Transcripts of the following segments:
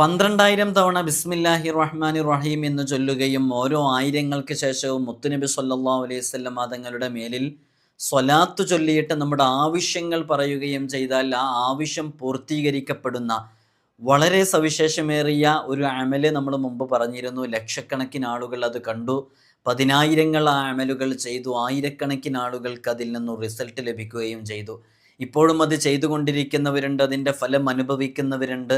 12,000 തവണ ബിസ്മില്ലാഹി റഹ്മാനി റഹീം എന്ന് ചൊല്ലുകയും ഓരോ ആയിരങ്ങൾക്ക് ശേഷവും മുത്തുനബി സല്ലല്ലാഹു അലൈഹി വസല്ലം തങ്ങളുടെ മേലിൽ സ്വലാത്ത് ചൊല്ലിയിട്ട് നമ്മുടെ ആവശ്യങ്ങൾ പറയുകയും ചെയ്താൽ ആ ആവശ്യം പൂർത്തീകരിക്കപ്പെടുന്ന വളരെ സവിശേഷമേറിയ ഒരു അമല് നമ്മൾ മുമ്പ് പറഞ്ഞിരുന്നു. ലക്ഷക്കണക്കിന് ആളുകൾ അത് കണ്ടു, പതിനായിരങ്ങൾ ആ അമലുകൾ ചെയ്തു, ആയിരക്കണക്കിന് ആളുകൾക്ക് അതിൽ നിന്നും റിസൾട്ട് ലഭിക്കുകയും ചെയ്തു. ഇപ്പോഴും അത് ചെയ്തുകൊണ്ടിരിക്കുന്നവരുണ്ട്, അതിൻ്റെ ഫലം അനുഭവിക്കുന്നവരുണ്ട്.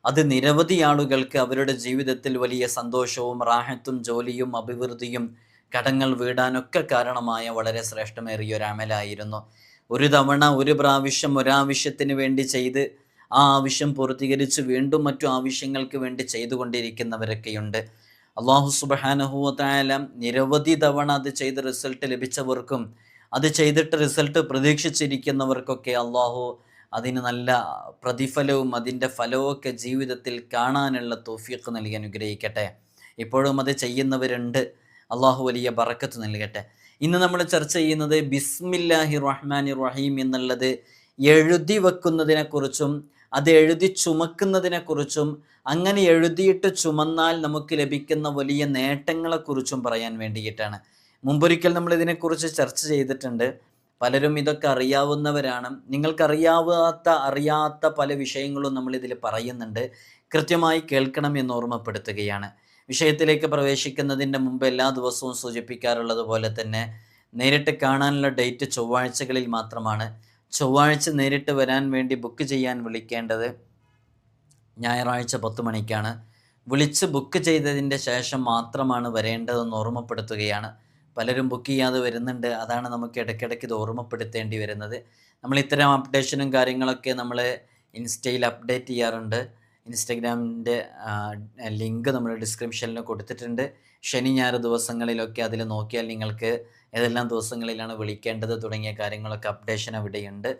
അത് നിരവധി ആളുകൾക്ക് അവരുടെ ജീവിതത്തിൽ വലിയ സന്തോഷവും റാഹത്തും ജോലിയും അഭിവൃദ്ധിയും കടങ്ങൾ വീടാനൊക്കെ കാരണമായ വളരെ ശ്രേഷ്ഠമേറിയ ഒരു അമലായിരുന്നു. ഒരു തവണ ഒരു പ്രാവശ്യം ഒരാവശ്യത്തിന് വേണ്ടി ചെയ്ത് ആ ആവശ്യം പൂർത്തീകരിച്ച് വീണ്ടും മറ്റു ആവശ്യങ്ങൾക്ക് വേണ്ടി ചെയ്തുകൊണ്ടിരിക്കുന്നവരൊക്കെയുണ്ട്. അള്ളാഹു സുബ്ഹാനഹു വ തആല നിരവധി തവണ അത് ചെയ്ത് റിസൾട്ട് ലഭിച്ചവർക്കും അത് ചെയ്തിട്ട് റിസൾട്ട് പ്രതീക്ഷിച്ചിരിക്കുന്നവർക്കൊക്കെ അള്ളാഹു അതിന് നല്ല പ്രതിഫലവും അതിൻ്റെ ഫലവുമൊക്കെ ജീവിതത്തിൽ കാണാനുള്ള തൗഫീഖ് നൽകി അനുഗ്രഹിക്കട്ടെ. ഇപ്പോഴും അത് ചെയ്യുന്നവരുണ്ട്, അള്ളാഹു വലിയ ബറക്കത്ത് നൽകട്ടെ. ഇന്ന് നമ്മൾ ചർച്ച ചെയ്യുന്നത് ബിസ്മില്ലാഹി റഹ്മാനി റഹീം എന്നുള്ളത് എഴുതി വെക്കുന്നതിനെക്കുറിച്ചും അത് എഴുതി ചുമക്കുന്നതിനെക്കുറിച്ചും അങ്ങനെ എഴുതിയിട്ട് ചുമന്നാൽ നമുക്ക് ലഭിക്കുന്ന വലിയ നേട്ടങ്ങളെക്കുറിച്ചും പറയാൻ വേണ്ടിയിട്ടാണ്. മുമ്പൊരിക്കൽ നമ്മൾ ഇതിനെക്കുറിച്ച് ചർച്ച ചെയ്തിട്ടുണ്ട്. പലരും ഇതൊക്കെ അറിയാവുന്നവരാണ്. അറിയാത്ത പല വിഷയങ്ങളും നമ്മളിതിൽ പറയുന്നുണ്ട്. കൃത്യമായി കേൾക്കണം എന്ന് ഓർമ്മപ്പെടുത്തുകയാണ്. വിഷയത്തിലേക്ക് പ്രവേശിക്കുന്നതിൻ്റെ മുമ്പ് എല്ലാ ദിവസവും സൂചിപ്പിക്കാറുള്ളത് പോലെ തന്നെ നേരിട്ട് കാണാനുള്ള ഡേറ്റ് ചൊവ്വാഴ്ചകളിൽ മാത്രമാണ്. ചൊവ്വാഴ്ച നേരിട്ട് വരാൻ വേണ്ടി ബുക്ക് ചെയ്യാൻ വിളിക്കേണ്ടത് ഞായറാഴ്ച 10 മണിക്കാണ്. വിളിച്ച് ബുക്ക് ചെയ്തതിൻ്റെ ശേഷം മാത്രമാണ് വരേണ്ടതെന്ന് ഓർമ്മപ്പെടുത്തുകയാണ്. പലരും ബുക്ക് ചെയ്യാതെ വരുന്നുണ്ട്. അതാണ് നമുക്ക് ഇടയ്ക്കിടയ്ക്ക് ഇത് ഓർമ്മപ്പെടുത്തേണ്ടി വരുന്നത്. നമ്മൾ ഇത്തരം അപ്ഡേഷനും കാര്യങ്ങളൊക്കെ നമ്മൾ ഇൻസ്റ്റയിൽ അപ്ഡേറ്റ് ചെയ്യാറുണ്ട്. ഇൻസ്റ്റഗ്രാമിൻ്റെ ലിങ്ക് നമ്മൾ ഡിസ്ക്രിപ്ഷനിൽ കൊടുത്തിട്ടുണ്ട്. ശനി ഞായർ ദിവസങ്ങളിലൊക്കെ അതിൽ നോക്കിയാൽ നിങ്ങൾക്ക് ഏതെല്ലാം ദിവസങ്ങളിലാണ് വിളിക്കേണ്ടത് തുടങ്ങിയ കാര്യങ്ങളൊക്കെ അപ്ഡേഷൻ അവിടെയുണ്ട്.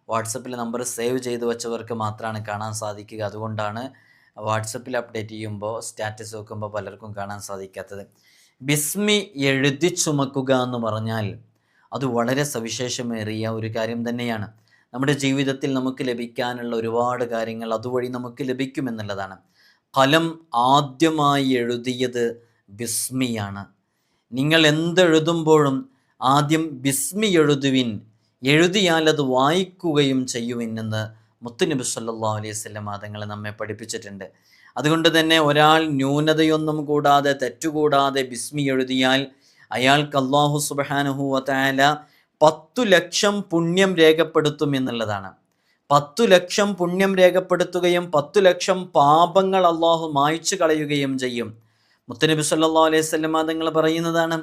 വാട്സപ്പിൽ നമ്പർ സേവ് ചെയ്ത് വെച്ചവർക്ക് മാത്രമാണ് കാണാൻ സാധിക്കുക. അതുകൊണ്ടാണ് വാട്സപ്പിൽ അപ്ഡേറ്റ് ചെയ്യുമ്പോൾ സ്റ്റാറ്റസ് വെക്കുമ്പോൾ പലർക്കും കാണാൻ സാധിക്കാത്തത്. ബിസ്മി എഴുതി ചുമക്കുക എന്ന് പറഞ്ഞാൽ അത് വളരെ സവിശേഷമേറിയ ഒരു കാര്യം തന്നെയാണ്. നമ്മുടെ ജീവിതത്തിൽ നമുക്ക് ലഭിക്കാനുള്ള ഒരുപാട് കാര്യങ്ങൾ അതുവഴി നമുക്ക് ലഭിക്കുമെന്നുള്ളതാണ്. ഖലം ആദ്യമായി എഴുതിയത് ബിസ്മിയാണ്. നിങ്ങൾ എന്തെഴുതുമ്പോഴും ആദ്യം ബിസ്മി എഴുതുവിൻ, എഴുതിയാൽ അത് വായിക്കുകയും ചെയ്യുവിൻ എന്ന് മുത്തുനബി സല്ലല്ലാഹു അലൈഹി വസല്ലം തങ്ങൾ നമ്മെ പഠിപ്പിച്ചിട്ടുണ്ട്. അതുകൊണ്ട് തന്നെ ഒരാൾ ന്യൂനതയൊന്നും കൂടാതെ തെറ്റുകൂടാതെ ബിസ്മി എഴുതിയാൽ അയാൾക്ക് അല്ലാഹു സുബ്ഹാനഹു വ തആല 10 ലക്ഷം പുണ്യം രേഖപ്പെടുത്തും എന്നുള്ളതാണ്. 10 ലക്ഷം പുണ്യം രേഖപ്പെടുത്തുകയും 10 ലക്ഷം പാപങ്ങൾ അല്ലാഹു മായ്ച്ചു കളയുകയും ചെയ്യും. മുത്തുനബി സല്ലല്ലാഹു അലൈഹി വസല്ലം തങ്ങൾ പറയുന്നതാണ്,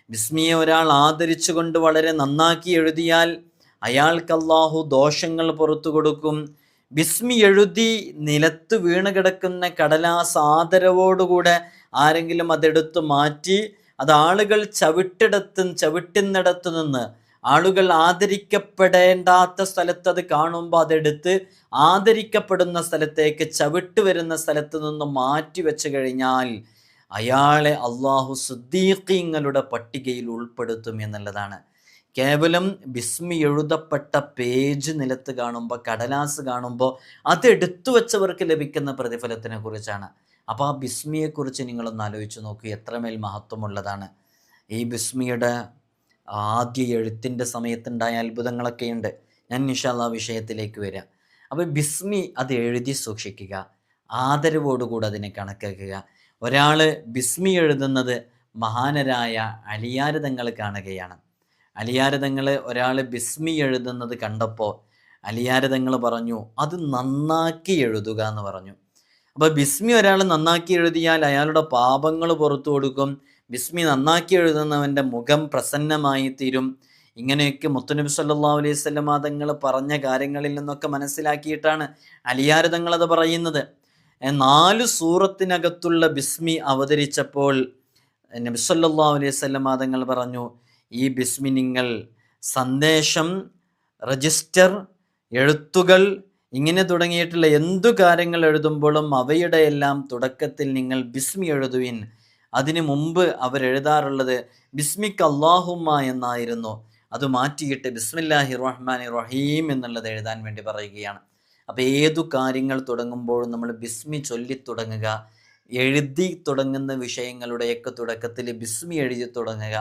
ബിസ്മിയെ ഒരാൾ ആദരിച്ചുകൊണ്ട് വളരെ നന്നാക്കി എഴുതിയാൽ അയാൾക്ക് അല്ലാഹു ദോഷങ്ങൾ പുറത്തു കൊടുക്കും. ബിസ്മി എഴുതി നിലത്ത് വീണ് കിടക്കുന്ന കടലാസ് ആദരവോടുകൂടെ ആരെങ്കിലും അതെടുത്ത് മാറ്റി അത് ആളുകൾ ചവിട്ടുന്നിടത്ത് നിന്ന് ആളുകൾ ആദരിക്കപ്പെടേണ്ടാത്ത സ്ഥലത്ത് അത് കാണുമ്പോൾ അതെടുത്ത് ആദരിക്കപ്പെടുന്ന സ്ഥലത്തേക്ക് ചവിട്ട് വരുന്ന സ്ഥലത്ത് നിന്ന് മാറ്റി വെച്ച് കഴിഞ്ഞാൽ അയാളെ അള്ളാഹു സിദ്ദീഖീങ്ങളുടെ പട്ടികയിൽ ഉൾപ്പെടുത്തും എന്നുള്ളതാണ്. കേവലം ബിസ്മി എഴുതപ്പെട്ട പേജ് നിലത്ത് കാണുമ്പോൾ, കടലാസ് കാണുമ്പോൾ അതെടുത്തു വെച്ചവർക്ക് ലഭിക്കുന്ന പ്രതിഫലത്തിനെ കുറിച്ചാണ്. അപ്പോൾ ആ ബിസ്മിയെക്കുറിച്ച് നിങ്ങളൊന്ന് ആലോചിച്ച് നോക്കൂ, എത്രമേൽ മഹത്വമുള്ളതാണ്. ഈ ബിസ്മിയുടെ ആദ്യ എഴുത്തിൻ്റെ സമയത്തുണ്ടായ അത്ഭുതങ്ങളൊക്കെയുണ്ട്. ഞാൻ ഇൻഷാ അല്ലാഹ് വിഷയത്തിലേക്ക് വരാം. അപ്പോൾ ബിസ്മി അത് എഴുതി സൂക്ഷിക്കുക, ആദരവോടുകൂടി അതിനെ കണക്കാക്കുക. ഒരാൾ ബിസ്മി എഴുതുന്നത് മഹാനരായ അലിയാർ തങ്ങൾ കാണുകയാണ്. അലിയാർ തങ്ങൾ ഒരാൾ ബിസ്മി എഴുതുന്നത് കണ്ടപ്പോൾ അലിയാർ തങ്ങൾ പറഞ്ഞു, അത് നന്നാക്കി എഴുതുക എന്ന് പറഞ്ഞു. അപ്പോൾ ബിസ്മി ഒരാൾ നന്നാക്കി എഴുതിയാൽ അയാളുടെ പാപങ്ങൾ പുറത്തു കൊടുക്കും. ബിസ്മി നന്നാക്കി എഴുതുന്നവൻ്റെ മുഖം പ്രസന്നമായി തീരും. ഇങ്ങനെയൊക്കെ മുത്തുനബി സല്ലല്ലാഹു അലൈഹി വസല്ലം തങ്ങൾ പറഞ്ഞ കാര്യങ്ങളിൽ നിന്നൊക്കെ മനസ്സിലാക്കിയിട്ടാണ് അലിയാർ തങ്ങൾ അത് പറയുന്നത്. 4 സൂറത്തിനകത്തുള്ള ബിസ്മി അവതരിച്ചപ്പോൾ നബി സല്ലല്ലാഹു അലൈഹി വസല്ലം തങ്ങൾ പറഞ്ഞു, ഈ ബിസ്മി നിങ്ങൾ സന്ദേശം, രജിസ്റ്റർ, എഴുത്തുകൾ ഇങ്ങനെ തുടങ്ങിയിട്ടുള്ള എന്തു കാര്യങ്ങൾ എഴുതുമ്പോഴും അവയുടെ എല്ലാം തുടക്കത്തിൽ നിങ്ങൾ ബിസ്മി എഴുതുവിൻ. അതിനു മുമ്പ് അവരെഴുതാറുള്ളത് ബിസ്മിക്ക് അല്ലാഹുമ്മ എന്നായിരുന്നു. അത് മാറ്റിയിട്ട് ബിസ്മില്ലാഹി റഹ്മാനി റഹീം എന്നുള്ളത് എഴുതാൻ വേണ്ടി പറയുകയാണ്. അപ്പോൾ ഏതു കാര്യങ്ങൾ തുടങ്ങുമ്പോഴും നമ്മൾ ബിസ്മി ചൊല്ലി തുടങ്ങുക. എഴുതി തുടങ്ങുന്ന വിഷയങ്ങളുടെയൊക്കെ തുടക്കത്തിൽ ബിസ്മി എഴുതി തുടങ്ങുക.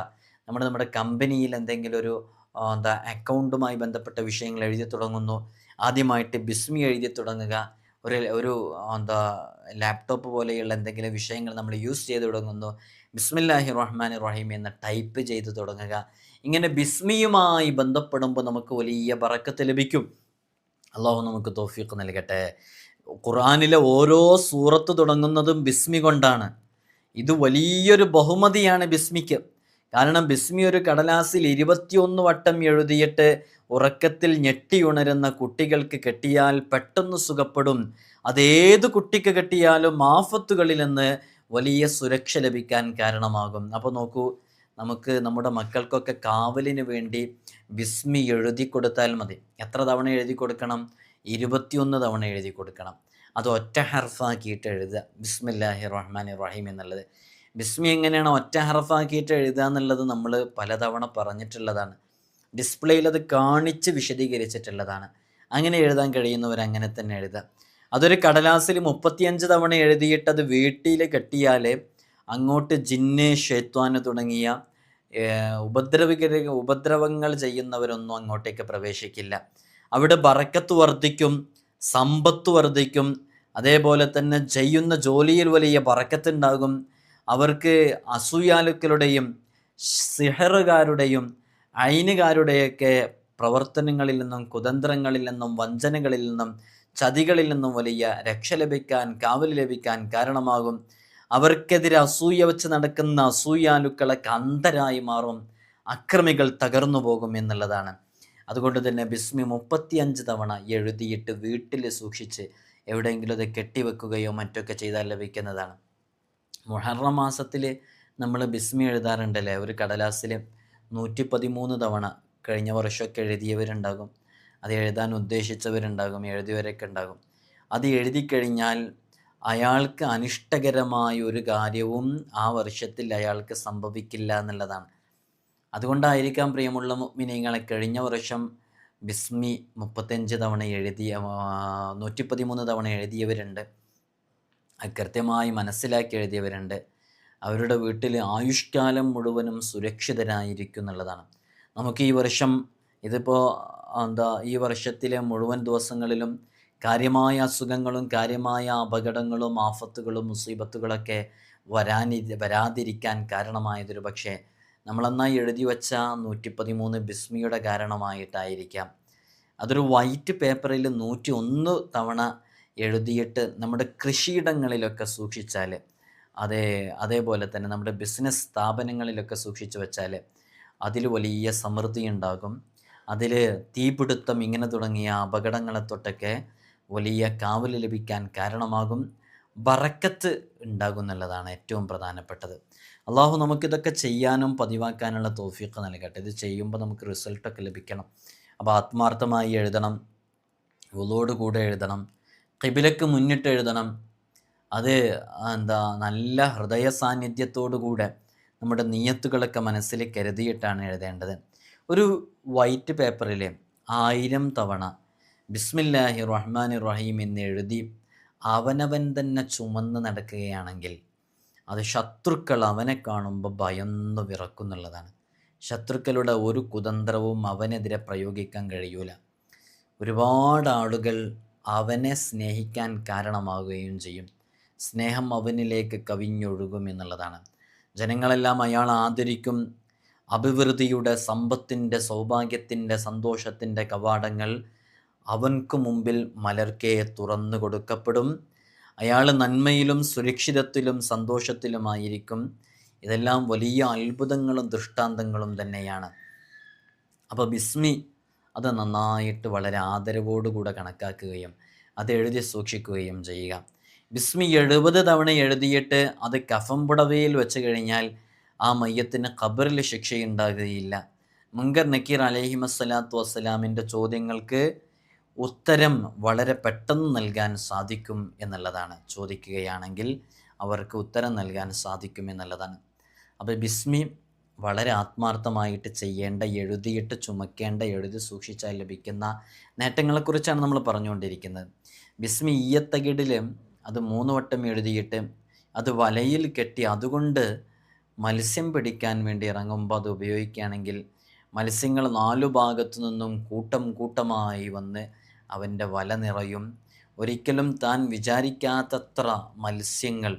നമ്മുടെ കമ്പനിയിൽ എന്തെങ്കിലും ഒരു അക്കൗണ്ടുമായി ബന്ധപ്പെട്ട വിഷയങ്ങൾ എഴുതി തുടങ്ങുന്നു, ആദ്യമായിട്ട് ബിസ്മി എഴുതി തുടങ്ങുക. ഒരു ലാപ്ടോപ്പ് പോലെയുള്ള എന്തെങ്കിലും വിഷയങ്ങൾ നമ്മൾ യൂസ് ചെയ്ത് തുടങ്ങുന്നു, ബിസ്മില്ലാഹി റഹ്മാൻ റഹീം എന്ന് ടൈപ്പ് ചെയ്ത് തുടങ്ങുക. ഇങ്ങനെ ബിസ്മിയുമായി ബന്ധപ്പെടുമ്പോൾ നമുക്ക് വലിയ ബറക്കത്ത് ലഭിക്കും. അള്ളാഹു നമുക്ക് തൗഫീഖ് നൽകട്ടെ. ഖുർആനിലെ ഓരോ സൂറത്ത് തുടങ്ങുന്നതും ബിസ്മി കൊണ്ടാണ്. ഇത് വലിയൊരു ബഹുമതിയാണ് ബിസ്മിക്ക്. കാരണം ബിസ്മി ഒരു കടലാസിൽ 21 വട്ടം എഴുതിയിട്ട് ഉറക്കത്തിൽ ഞെട്ടിയുണരുന്ന കുട്ടികൾക്ക് കെട്ടിയാൽ പെട്ടെന്ന് സുഖപ്പെടും. അതേത് കുട്ടിക്ക് കെട്ടിയാലും ആഫത്തുകളിൽ നിന്ന് വലിയ സുരക്ഷ ലഭിക്കാൻ കാരണമാകും. അപ്പോൾ നോക്കൂ, നമുക്ക് നമ്മുടെ മക്കൾക്കൊക്കെ കാവലിന് വേണ്ടി ബിസ്മി എഴുതി കൊടുത്താൽ മതി. എത്ര തവണ എഴുതി കൊടുക്കണം? 21 തവണ എഴുതി കൊടുക്കണം. അത് ഒറ്റ ഹർഫാക്കിയിട്ട് എഴുതുക, ബിസ്മില്ലാഹി റഹ്മാൻ റഹീം എന്നുള്ളത്. ബിസ്മി എങ്ങനെയാണ് ഒറ്റ ഹർഫാക്കിയിട്ട് എഴുതുക എന്നുള്ളത് നമ്മൾ പലതവണ പറഞ്ഞിട്ടുള്ളതാണ്. ഡിസ്പ്ലേയിൽ അത് കാണിച്ച് വിശദീകരിച്ചിട്ടുള്ളതാണ്. അങ്ങനെ എഴുതാൻ കഴിയുന്നവർ അങ്ങനെ തന്നെ എഴുതുക. അതൊരു കടലാസിൽ 35 തവണ എഴുതിയിട്ട് അത് വീട്ടിൽ കെട്ടിയാൽ അങ്ങോട്ട് ജിന്ന്, ഷൈത്വാന് തുടങ്ങിയ ഉപദ്രവങ്ങൾ ചെയ്യുന്നവരൊന്നും അങ്ങോട്ടേക്ക് പ്രവേശിക്കില്ല. അവിടെ ബറക്കത്ത് വർദ്ധിക്കും, സമ്പത്ത് വർദ്ധിക്കും. അതേപോലെ തന്നെ ചെയ്യുന്ന ജോലിയിൽ വലിയ ബറക്കത്തുണ്ടാകും. അവർക്ക് അസൂയാലുക്കളുടെയും സിഹറുകാരുടെയും ഐനുകാരുടെയൊക്കെ പ്രവർത്തനങ്ങളിൽ നിന്നും കുതന്ത്രങ്ങളിൽ നിന്നും വഞ്ചനകളിൽ നിന്നും ചതികളിൽ നിന്നും വലിയ രക്ഷ ലഭിക്കാൻ, കാവൽ ലഭിക്കാൻ കാരണമാകും. അവർക്കെതിരെ അസൂയ വെച്ച് നടക്കുന്ന അസൂയാലുക്കളൊക്കെ അന്ധരായി മാറും, അക്രമികൾ തകർന്നു പോകും എന്നുള്ളതാണ്. അതുകൊണ്ട് തന്നെ ബിസ്മി 35 തവണ എഴുതിയിട്ട് വീട്ടിൽ സൂക്ഷിച്ച് എവിടെയെങ്കിലും അത് കെട്ടിവെക്കുകയോ മറ്റൊക്കെ ചെയ്താൽ ലഭിക്കുന്നതാണ്. മുഹറം മാസത്തിൽ നമ്മൾ ബിസ്മി എഴുതാറുണ്ടല്ലേ, ഒരു കടലാസിൽ 113 തവണ. കഴിഞ്ഞ വർഷമൊക്കെ എഴുതിയവരുണ്ടാകും, അത് എഴുതാൻ ഉദ്ദേശിച്ചവരുണ്ടാകും, എഴുതിയവരൊക്കെ ഉണ്ടാകും. അത് എഴുതിക്കഴിഞ്ഞാൽ അയാൾക്ക് അനിഷ്ടകരമായ ഒരു കാര്യവും ആ വർഷത്തിൽ അയാൾക്ക് സംഭവിക്കില്ല എന്നുള്ളതാണ്. അതുകൊണ്ടായിരിക്കാം പ്രിയമുള്ള മുഅ്മിനീങ്ങളെ, കഴിഞ്ഞ വർഷം ബിസ്മി 35 തവണ എഴുതിയ 113 തവണ എഴുതിയവരുണ്ട്, അത് കൃത്യമായി മനസ്സിലാക്കി എഴുതിയവരുണ്ട്. അവരുടെ വീട്ടിൽ ആയുഷ്കാലം മുഴുവനും സുരക്ഷിതരായിരിക്കും എന്നുള്ളതാണ്. നമുക്ക് ഈ വർഷം ഇതിപ്പോൾ ഈ വർഷത്തിലെ മുഴുവൻ ദിവസങ്ങളിലും കാര്യമായ അസുഖങ്ങളും കാര്യമായ അപകടങ്ങളും ആഫത്തുകളും മുസീബത്തുകളൊക്കെ വരാതിരിക്കാൻ കാരണമായതൊരു പക്ഷേ നമ്മളെന്നായി എഴുതി വച്ച 113 ബിസ്മിയുടെ കാരണമായിട്ടായിരിക്കാം. അതൊരു വൈറ്റ് പേപ്പറിൽ 101 തവണ എഴുതിയിട്ട് നമ്മുടെ കൃഷിയിടങ്ങളിലൊക്കെ സൂക്ഷിച്ചാൽ, അതേപോലെ തന്നെ നമ്മുടെ ബിസിനസ് സ്ഥാപനങ്ങളിലൊക്കെ സൂക്ഷിച്ചു വെച്ചാൽ അതിൽ വലിയ സമൃദ്ധി ഉണ്ടാകും. അതിൽ തീപിടുത്തം ഇങ്ങനെ തുടങ്ങിയ അപകടങ്ങളെ തൊട്ടൊക്കെ വലിയ കാവൽ ലഭിക്കാൻ കാരണമാകും. ബറക്കത്ത് ഉണ്ടാകും എന്നുള്ളതാണ് ഏറ്റവും പ്രധാനപ്പെട്ടത്. അള്ളാഹു നമുക്കിതൊക്കെ ചെയ്യാനും പതിവാക്കാനുള്ള തൗഫീഖ് നൽകട്ടെ. ഇത് ചെയ്യുമ്പോൾ നമുക്ക് റിസൾട്ടൊക്കെ ലഭിക്കണം. അപ്പോൾ ആത്മാർത്ഥമായി എഴുതണം, വുളൂയോട് കൂടെ എഴുതണം, ഖിബിലക്ക് മുന്നിട്ട് എഴുതണം. അത് നല്ല ഹൃദയ സാന്നിധ്യത്തോടു കൂടെ നമ്മുടെ നിയ്യത്തുകളൊക്കെ മനസ്സിൽ കരുതിയിട്ടാണ് എഴുതേണ്ടത്. ഒരു വൈറ്റ് പേപ്പറിൽ 1000 തവണ ബിസ്മില്ലാഹി റഹ്മാൻ റഹീം എന്ന് എഴുതി അവനവൻ തന്നെ ചുമന്ന് നടക്കുകയാണെങ്കിൽ അത് ശത്രുക്കൾ അവനെ കാണുമ്പോൾ ഭയന്ന് വിറക്കുന്നുള്ളതാണ്. ശത്രുക്കളുടെ ഒരു കുതന്ത്രവും അവനെതിരെ പ്രയോഗിക്കാൻ കഴിയൂല. ഒരുപാട് ആളുകൾ അവനെ സ്നേഹിക്കാൻ കാരണമാവുകയും ചെയ്യും. സ്നേഹം അവനിലേക്ക് കവിഞ്ഞൊഴുകും എന്നുള്ളതാണ്. ജനങ്ങളെല്ലാം അയാൾ ആദരിക്കും. അഭിവൃദ്ധിയുടെ, സമ്പത്തിൻ്റെ, സൗഭാഗ്യത്തിൻ്റെ, സന്തോഷത്തിൻ്റെ കവാടങ്ങൾ അവൻക്ക് മുമ്പിൽ മലർക്കെ തുറന്നു കൊടുക്കപ്പെടും. അയാൾ നന്മയിലും സുരക്ഷിതത്തിലും സന്തോഷത്തിലുമായിരിക്കും. ഇതെല്ലാം വലിയ അത്ഭുതങ്ങളും ദൃഷ്ടാന്തങ്ങളും തന്നെയാണ്. അപ്പോൾ ബിസ്മി അത് നന്നായിട്ട് വളരെ ആദരവോടുകൂടെ കണക്കാക്കുകയും അത് എഴുതി സൂക്ഷിക്കുകയും ചെയ്യുക. ബിസ്മി 70 തവണ എഴുതിയിട്ട് അത് കഫം പുടവയിൽ വെച്ച് കഴിഞ്ഞാൽ ആ മയ്യത്തിന് ഖബറിൽ ശിക്ഷയുണ്ടാകുകയില്ല. മുങ്കർ നക്കീർ അലൈഹിമസ്സലാത്തു വസ്സലാമിൻ്റെ ചോദ്യങ്ങൾക്ക് ഉത്തരം വളരെ പെട്ടെന്ന് നൽകാൻ സാധിക്കും എന്നുള്ളതാണ്. ചോദിക്കുകയാണെങ്കിൽ അവർക്ക് ഉത്തരം നൽകാൻ സാധിക്കും എന്നുള്ളതാണ്. അപ്പോൾ ബിസ്മി വളരെ ആത്മാർത്ഥമായിട്ട് ചെയ്യേണ്ട, എഴുതിയിട്ട് ചുമക്കേണ്ട, എഴുതി സൂക്ഷിച്ചാൽ ലഭിക്കുന്ന നേട്ടങ്ങളെക്കുറിച്ചാണ് നമ്മൾ പറഞ്ഞുകൊണ്ടിരിക്കുന്നത്. ബിസ്മി ഈയത്തകിടിൽ അത് 3 വട്ടം എഴുതിയിട്ട് അത് വലയിൽ കെട്ടി അതുകൊണ്ട് മത്സ്യം പിടിക്കാൻ വേണ്ടി ഇറങ്ങുമ്പോൾ അത് ഉപയോഗിക്കുകയാണെങ്കിൽ മത്സ്യങ്ങൾ 4 ഭാഗത്തു നിന്നും കൂട്ടം കൂട്ടമായി വന്ന് അവൻ്റെ വല നിറയും. ഒരിക്കലും താൻ വിചാരിക്കാത്തത്ര മത്സ്യങ്ങൾ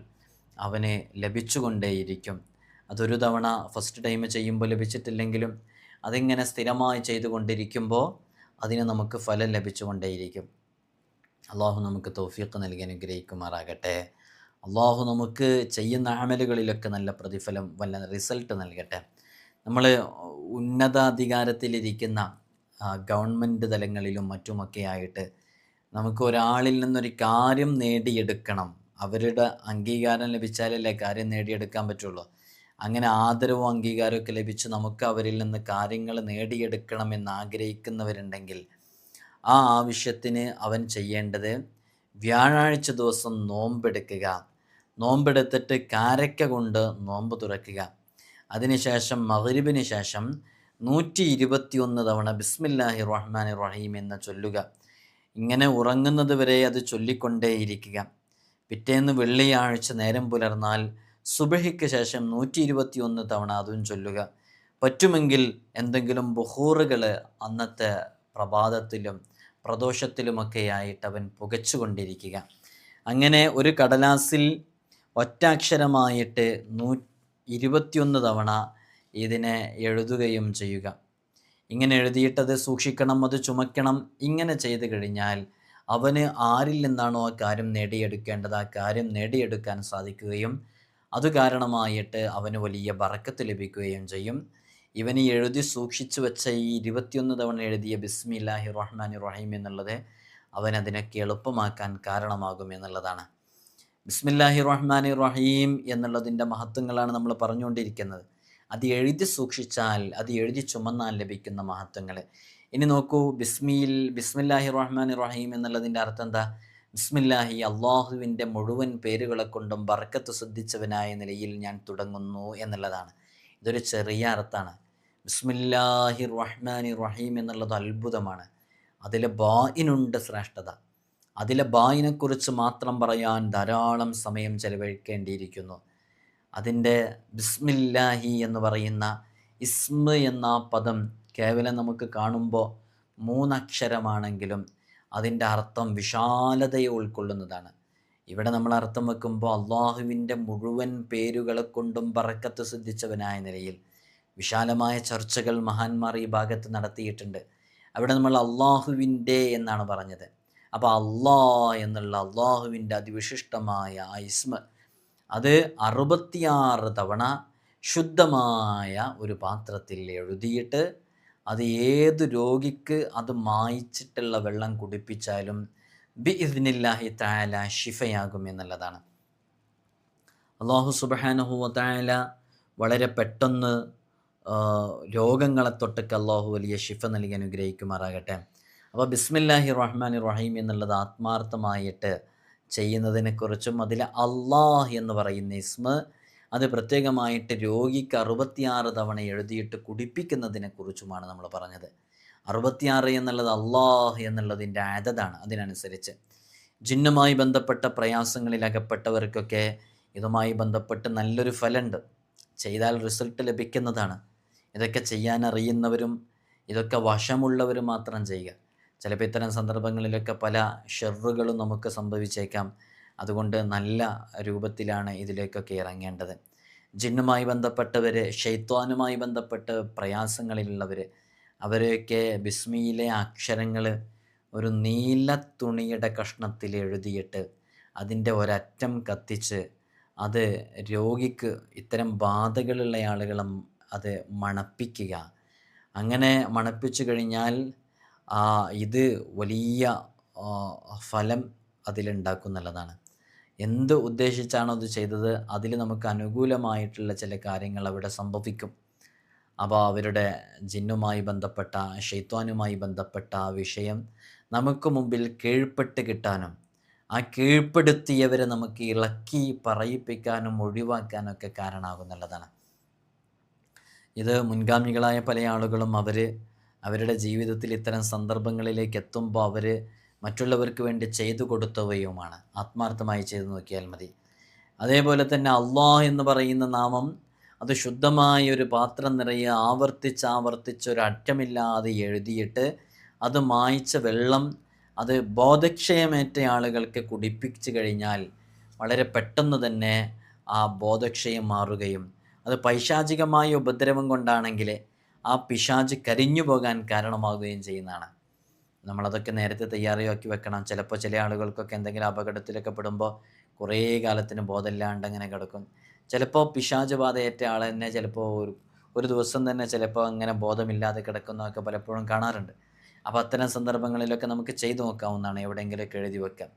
അവന് ലഭിച്ചുകൊണ്ടേയിരിക്കും. അതൊരു തവണ ഫസ്റ്റ് ടൈം ചെയ്യുമ്പോൾ ലഭിച്ചിട്ടില്ലെങ്കിലും അതിങ്ങനെ സ്ഥിരമായി ചെയ്തുകൊണ്ടിരിക്കുമ്പോൾ അതിന് നമുക്ക് ഫലം ലഭിച്ചുകൊണ്ടേയിരിക്കും. അള്ളാഹു നമുക്ക് തൗഫീഖ് നൽകി അനുഗ്രഹിക്കുമാറാകട്ടെ. അള്ളാഹു നമുക്ക് ചെയ്യുന്ന അമലുകളിലൊക്കെ നല്ല പ്രതിഫലം, വല്ല റിസൾട്ട് നൽകട്ടെ. നമ്മൾ ഉന്നതാധികാരത്തിലിരിക്കുന്ന ഗവൺമെൻറ് തലങ്ങളിലും മറ്റുമൊക്കെ ആയിട്ട് നമുക്ക് ഒരാളിൽ നിന്നൊരു കാര്യം നേടിയെടുക്കണം, അവരുടെ അംഗീകാരം ലഭിച്ചാലല്ലേ കാര്യം നേടിയെടുക്കാൻ പറ്റുള്ളൂ. അങ്ങനെ ആദരവും അംഗീകാരമൊക്കെ ലഭിച്ച് നമുക്ക് അവരിൽ നിന്ന് കാര്യങ്ങൾ നേടിയെടുക്കണമെന്ന് ആഗ്രഹിക്കുന്നവരുണ്ടെങ്കിൽ ആ ആവശ്യത്തിന് അവൻ ചെയ്യേണ്ടത് വ്യാഴാഴ്ച ദിവസം നോമ്പെടുക്കുക. നോമ്പെടുത്തിട്ട് കാരക്ക കൊണ്ട് നോമ്പ് തുറക്കുക. അതിനുശേഷം മഗ്രിബിന് ശേഷം 121 തവണ ബിസ്മില്ലാഹിർ റഹ്മാനിർ റഹീം എന്ന് ചൊല്ലുക. ഇങ്ങനെ ഉറങ്ങുന്നത് വരെ അത് ചൊല്ലിക്കൊണ്ടേയിരിക്കുക. പിറ്റേന്ന് വെള്ളിയാഴ്ച നേരം പുലർന്നാൽ സുബഹിക്ക് ശേഷം 121 തവണ അതും ചൊല്ലുക. പറ്റുമെങ്കിൽ എന്തെങ്കിലും ബുഖൂറുകൾ അന്നത്തെ പ്രഭാതത്തിലും പ്രദോഷത്തിലുമൊക്കെയായിട്ട് അവൻ പുകച്ചുകൊണ്ടിരിക്കുക. അങ്ങനെ ഒരു കടലാസിൽ ഒറ്റക്ഷരമായിട്ട് 121 തവണ ഇതിനെ എഴുതുകയും ചെയ്യുക. ഇങ്ങനെ എഴുതിയിട്ടത് സൂക്ഷിക്കണം, അത് ചുമക്കണം. ഇങ്ങനെ ചെയ്തു കഴിഞ്ഞാൽ അവന് ആരിൽ നിന്നാണോ ആ കാര്യം നേടിയെടുക്കേണ്ടത് ആ കാര്യം നേടിയെടുക്കാൻ സാധിക്കുകയും അത് കാരണമായിട്ട് അവന് വലിയ ബറക്കത്ത് ലഭിക്കുകയും ചെയ്യും. ഇവന് എഴുതി സൂക്ഷിച്ചു വെച്ച ഈ 21 തവണ എഴുതിയ ബിസ്മില്ലാഹി റഹ്മാനി റഹീം എന്നുള്ളത് അവനതിനൊക്കെ എളുപ്പമാക്കാൻ കാരണമാകും എന്നുള്ളതാണ്. ബിസ്മില്ലാഹി റഹ്മാനി റഹീം എന്നുള്ളതിൻ്റെ മഹത്വങ്ങളാണ് നമ്മൾ പറഞ്ഞുകൊണ്ടിരിക്കുന്നത്. അത് എഴുതി സൂക്ഷിച്ചാൽ, അത് എഴുതി ചുമന്നാൽ ലഭിക്കുന്ന മഹത്വങ്ങൾ. ഇനി നോക്കൂ, ബിസ്മില്ലാഹി റഹ്മാനി റഹീം എന്നുള്ളതിൻ്റെ അർത്ഥം എന്താ? ബിസ്മില്ലാഹി, അള്ളാഹുവിൻ്റെ മുഴുവൻ പേരുകളെ കൊണ്ടും ബർക്കത്ത് ശ്രദ്ധിച്ചവനായ നിലയിൽ ഞാൻ തുടങ്ങുന്നു എന്നുള്ളതാണ്. ഇതൊരു ചെറിയ അർത്ഥമാണ്. ബിസ്മില്ലാഹി റഹ്മാനി റഹീം എന്നുള്ളത് അത്ഭുതമാണ്. അതിലെ ബായിനുണ്ട് ശ്രേഷ്ഠത. അതിലെ ബായിനെക്കുറിച്ച് മാത്രം പറയാൻ ധാരാളം സമയം ചെലവഴിക്കേണ്ടിയിരിക്കുന്നു. അതിൻ്റെ ബിസ്മില്ലാഹി എന്ന് പറയുന്ന ഇസ്മ എന്ന പദം കേവലം നമുക്ക് കാണുമ്പോൾ 3 അക്ഷരമാണെങ്കിലും അതിൻ്റെ അർത്ഥം വിശാലതയെ ഉൾക്കൊള്ളുന്നതാണ്. ഇവിടെ നമ്മൾ അർത്ഥം വെക്കുമ്പോൾ അള്ളാഹുവിൻ്റെ മുഴുവൻ പേരുകളെ കൊണ്ടും ബറക്കത്ത് സിദ്ധിച്ചവനായ നിലയിൽ വിശാലമായ ചർച്ചകൾ മഹാന്മാർ ഈ ഭാഗത്ത് നടത്തിയിട്ടുണ്ട്. അവിടെ നമ്മൾ അള്ളാഹുവിൻ്റെ എന്നാണ് പറഞ്ഞത്. അപ്പോൾ എന്നുള്ള അള്ളാഹുവിൻ്റെ അതിവിശിഷ്ടമായ ആ ഇസ്മ അത് 66 തവണ ശുദ്ധമായ ഒരു പാത്രത്തിൽ എഴുതിയിട്ട് അത് ഏത് രോഗിക്ക് അത് മായിച്ചിട്ടുള്ള വെള്ളം കുടിപ്പിച്ചാലും ബിഇദ്നില്ലാഹി തആല ശിഫയാകും എന്നുള്ളതാണ്. അല്ലാഹു സുബ്ഹാനഹു വ തആല വളരെ പെട്ടെന്ന് രോഗങ്ങളെ തൊട്ടൊക്കെ അല്ലാഹു വലിയ ശിഫ നൽകി അനുഗ്രഹിക്കുമാറാകട്ടെ. അപ്പോൾ ബിസ്മില്ലാഹി റഹ്മാനി റഹീം എന്നുള്ളത് ആത്മാർത്ഥമായിട്ട് ചെയ്യുന്നതിനെക്കുറിച്ചും അതിൽ അള്ളാഹ് എന്ന് പറയുന്ന ഇസ്മ അത് പ്രത്യേകമായിട്ട് രോഗിക്ക് 66 തവണ എഴുതിയിട്ട് കുടിപ്പിക്കുന്നതിനെക്കുറിച്ചുമാണ് നമ്മൾ പറഞ്ഞത്. 66 എന്നുള്ളത് അള്ളാഹ് എന്നുള്ളതിൻ്റെ ആദതാണ്. അതിനനുസരിച്ച് ജിന്നുമായി ബന്ധപ്പെട്ട പ്രയാസങ്ങളിൽ അകപ്പെട്ടവർക്കൊക്കെ ഇതുമായി ബന്ധപ്പെട്ട് നല്ലൊരു ഫലമുണ്ട്. ചെയ്താൽ റിസൾട്ട് ലഭിക്കുന്നതാണ്. ഇതൊക്കെ ചെയ്യാൻ അറിയുന്നവരും ഇതൊക്കെ വശമുള്ളവരും മാത്രം ചെയ്യുക. ചിലപ്പോൾ ഇത്തരം സന്ദർഭങ്ങളിലൊക്കെ പല ഷെറുകളും നമുക്ക് സംഭവിച്ചേക്കാം. അതുകൊണ്ട് നല്ല രൂപത്തിലാണ് ഇതിലേക്കൊക്കെ ഇറങ്ങേണ്ടത്. ജിന്നുമായി ബന്ധപ്പെട്ടവർ, ഷൈത്വാനുമായി ബന്ധപ്പെട്ട് പ്രയാസങ്ങളിലുള്ളവർ, അവരെയൊക്കെ ബിസ്മിയിലെ അക്ഷരങ്ങൾ ഒരു നീല തുണിയുടെ കഷ്ണത്തിൽ എഴുതിയിട്ട് അതിൻ്റെ ഒരറ്റം കത്തിച്ച് അത് രോഗിക്ക്, ഇത്തരം ബാധകളുള്ള ആളുകളും അത് മണപ്പിക്കുക. അങ്ങനെ മണപ്പിച്ചു കഴിഞ്ഞാൽ ഇത് വലിയ ഫലം അതിലുണ്ടാക്കുന്നുള്ളതാണ്. എന്ത് ഉദ്ദേശിച്ചാണോ അത് ചെയ്തത് അതിൽ നമുക്ക് അനുകൂലമായിട്ടുള്ള ചില കാര്യങ്ങൾ അവിടെ സംഭവിക്കും. അപ്പോൾ അവരുടെ ജിന്നുമായി ബന്ധപ്പെട്ട, ഷൈത്വാനുമായി ബന്ധപ്പെട്ട ആ വിഷയം നമുക്ക് മുമ്പിൽ കീഴ്പ്പെട്ട് കിട്ടാനും ആ കീഴ്പ്പെടുത്തിയവരെ നമുക്ക് ഇളക്കി പറയിപ്പിക്കാനും ഒഴിവാക്കാനൊക്കെ കാരണമാകുന്നുള്ളതാണ്. ഇത് മുൻഗാമികളായ പല ആളുകളും അവരുടെ ജീവിതത്തിൽ ഇത്തരം സന്ദർഭങ്ങളിലേക്ക് എത്തുമ്പോൾ മറ്റുള്ളവർക്ക് വേണ്ടി ചെയ്തു കൊടുത്തവയുമാണ്. ആത്മാർത്ഥമായി ചെയ്തു നോക്കിയാൽ മതി. അതേപോലെ തന്നെ അള്ളാഹ് എന്ന് പറയുന്ന നാമം അത് ശുദ്ധമായ ഒരു പാത്രം നിറയെ ഒരറ്റമില്ലാതെ എഴുതിയിട്ട് അത് മായ്ച്ച വെള്ളം അത് ബോധക്ഷയമേറ്റ ആളുകൾക്ക് കുടിപ്പിച്ചു കഴിഞ്ഞാൽ വളരെ പെട്ടെന്ന് തന്നെ ആ ബോധക്ഷയം മാറുകയും അത് പൈശാചികമായ ഉപദ്രവം കൊണ്ടാണെങ്കിൽ ആ പിശാച് കരിഞ്ഞു പോകാൻ കാരണമാകുകയും ചെയ്യുന്നതാണ്. നമ്മളതൊക്കെ നേരത്തെ തയ്യാറാക്കി വെക്കണം. ചിലപ്പോൾ ചില ആളുകൾക്കൊക്കെ എന്തെങ്കിലും അപകടത്തിലൊക്കെ പെടുമ്പോൾ കുറേ കാലത്തിന് ബോധമില്ലാണ്ട് അങ്ങനെ കിടക്കും. ചിലപ്പോൾ പിശാച് ബാധയേറ്റ ആൾ തന്നെ ചിലപ്പോൾ ഒരു ദിവസം തന്നെ ചിലപ്പോൾ അങ്ങനെ ബോധമില്ലാതെ കിടക്കുന്നതൊക്കെ പലപ്പോഴും കാണാറുണ്ട്. അപ്പോൾ അത്തരം സന്ദർഭങ്ങളിലൊക്കെ നമുക്ക് ചെയ്തു നോക്കാവുന്നതാണ്. എവിടെയെങ്കിലുമൊക്കെ എഴുതി വെക്കാം.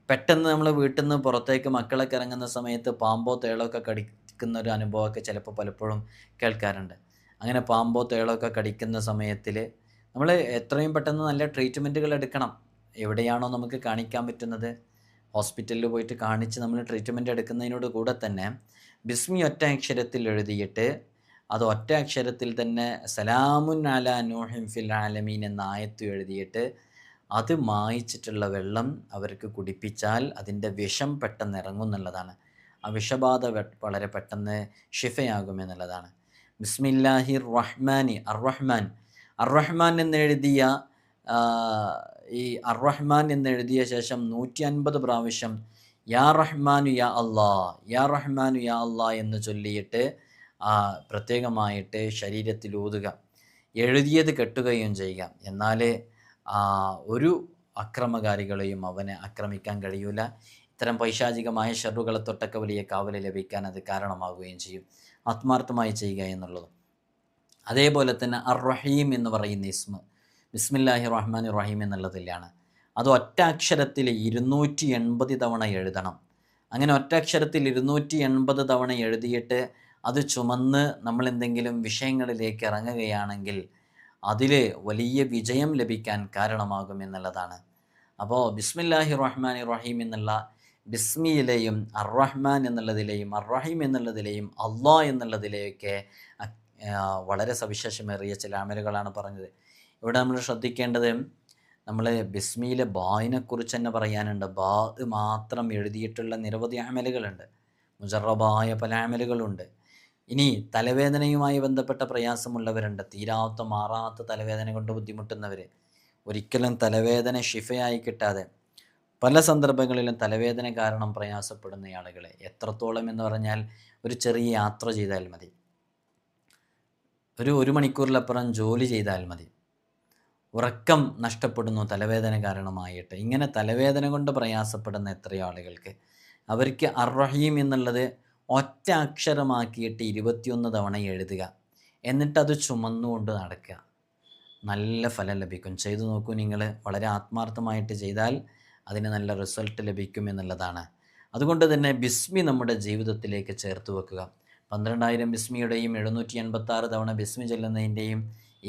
പെട്ടെന്ന് നമ്മൾ വീട്ടിൽ നിന്ന് പുറത്തേക്ക് മക്കളൊക്കെ ഇറങ്ങുന്ന സമയത്ത് പാമ്പോ തേളൊക്കെ കടിക്കുന്ന ഒരു അനുഭവമൊക്കെ ചിലപ്പോൾ പലപ്പോഴും കേൾക്കാറുണ്ട്. അങ്ങനെ പാമ്പോ തേളൊക്കെ കടിക്കുന്ന സമയത്തിൽ നമ്മൾ എത്രയും പെട്ടെന്ന് നല്ല ട്രീറ്റ്മെൻറ്റുകൾ എടുക്കണം. എവിടെയാണോ നമുക്ക് കാണിക്കാൻ പറ്റുന്നത് ഹോസ്പിറ്റലിൽ പോയിട്ട് കാണിച്ച് നമ്മൾ ട്രീറ്റ്മെൻറ്റ് എടുക്കുന്നതിനോട് കൂടെ തന്നെ ബിസ്മി ഒറ്റ അക്ഷരത്തിൽ എഴുതിയിട്ട് അത് ഒറ്റ അക്ഷരത്തിൽ തന്നെ സലാമുൻ അലാ നൂഹിൻ ഫിൽ ആലമീൻ എന്ന ആയത്ത് എഴുതിയിട്ട് അത് മായിച്ചിട്ടുള്ള വെള്ളം അവർക്ക് കുടിപ്പിച്ചാൽ അതിൻ്റെ വിഷം പെട്ടെന്ന് ഇറങ്ങുമെന്നുള്ളതാണ്. ആ വിഷബാധ വളരെ പെട്ടെന്ന് ഷിഫയാകുമെന്നുള്ളതാണ്. ബിസ്മില്ലാഹിർ റഹ്മാനി അർറഹ്മാൻ എന്നെഴുതിയ ഈ അർറഹ്മാൻ എന്നെഴുതിയ ശേഷം 150 പ്രാവശ്യം യാ റഹ്മാനു യാ അള്ളാ യാ റഹ്മാനു യാ അള്ളാ എന്ന് ചൊല്ലിയിട്ട് പ്രത്യേകമായിട്ട് ശരീരത്തിൽ ഊതുക. എഴുതിയത് കെട്ടുകയും ചെയ്യുക. എന്നാൽ ഒരു അക്രമകാരികളെയും അവനെ ആക്രമിക്കാൻ കഴിയൂല. ഇത്തരം പൈശാചികമായ ഷർറുകളെ തൊട്ടൊക്കെ വലിയ കാവൽ ലഭിക്കാൻ അത് കാരണമാകുകയും ചെയ്യും. ആത്മാർത്ഥമായി ചെയ്യുക എന്നുള്ളത്. അതേപോലെ തന്നെ റഹീം എന്ന് പറയുന്ന ഇസ്മ ബിസ്മില്ലാഹി റഹ്മാൻ റഹീം എന്നുള്ളതിലാണ്. അത് ഒറ്റ അക്ഷരത്തിൽ 280 തവണ എഴുതണം. അങ്ങനെ ഒറ്റ അക്ഷരത്തിൽ 280 തവണ എഴുതിയിട്ട് അത് ചുമന്ന് നമ്മൾ എന്തെങ്കിലും വിഷയങ്ങളിലേക്ക് ഇറങ്ങുകയാണെങ്കിൽ അതിൽ വലിയ വിജയം ലഭിക്കാൻ കാരണമാകും എന്നുള്ളതാണ്. അപ്പോൾ ബിസ്മില്ലാഹി റഹ്മാൻ റഹീം എന്നുള്ള ബിസ്മിയിലെയും റഹ്മാൻ എന്നുള്ളതിലെയും റഹീം എന്നുള്ളതിലെയും അള്ളാഹ് എന്നുള്ളതിലെയൊക്കെ വളരെ സവിശേഷമേറിയ ചില അമലുകളാണ് പറഞ്ഞത്. ഇവിടെ നമ്മൾ ശ്രദ്ധിക്കേണ്ടത്, നമ്മൾ ബിസ്മിയിലെ ബായിനെക്കുറിച്ച് തന്നെ പറയാനുണ്ട്. ബാ മാത്രം എഴുതിയിട്ടുള്ള നിരവധി അമലുകളുണ്ട്. മുജറബായ പല അമലുകളുണ്ട്. ഇനി തലവേദനയുമായി ബന്ധപ്പെട്ട പ്രയാസമുള്ളവരുണ്ട്. തീരാത്ത മാറാത്ത തലവേദന കൊണ്ട് ബുദ്ധിമുട്ടുന്നവർ, ഒരിക്കലും തലവേദന ഷിഫയായി കിട്ടാതെ പല സന്ദർഭങ്ങളിലും തലവേദന കാരണം പ്രയാസപ്പെടുന്ന ആളുകളെ എത്രത്തോളം എന്ന് പറഞ്ഞാൽ ഒരു ചെറിയ യാത്ര ചെയ്താൽ മതി, ഒരു മണിക്കൂറിലപ്പുറം ജോലി ചെയ്താൽ മതി, ഉറക്കം നഷ്ടപ്പെടുന്നു തലവേദന കാരണമായിട്ട്. ഇങ്ങനെ തലവേദന കൊണ്ട് പ്രയാസപ്പെടുന്ന എത്രയോ ആളുകൾക്ക് അവർക്ക് റഹീം എന്നുള്ളത് ഒറ്റ അക്ഷരമാക്കിയിട്ട് 21 തവണ എഴുതുക. എന്നിട്ടത് ചുമന്നുകൊണ്ട് നടക്കുക. നല്ല ഫലം ലഭിക്കും. ചെയ്തു നോക്കൂ നിങ്ങൾ. വളരെ ആത്മാർത്ഥമായിട്ട് ചെയ്താൽ അതിന് നല്ല റിസൾട്ട് ലഭിക്കും എന്നുള്ളതാണ്. അതുകൊണ്ട് തന്നെ ബിസ്മി നമ്മുടെ ജീവിതത്തിലേക്ക് ചേർത്ത് വെക്കുക. 12,000 ബിസ്മിയുടെയും 786 തവണ ബിസ്മി ചൊല്ലുന്നതിൻ്റെയും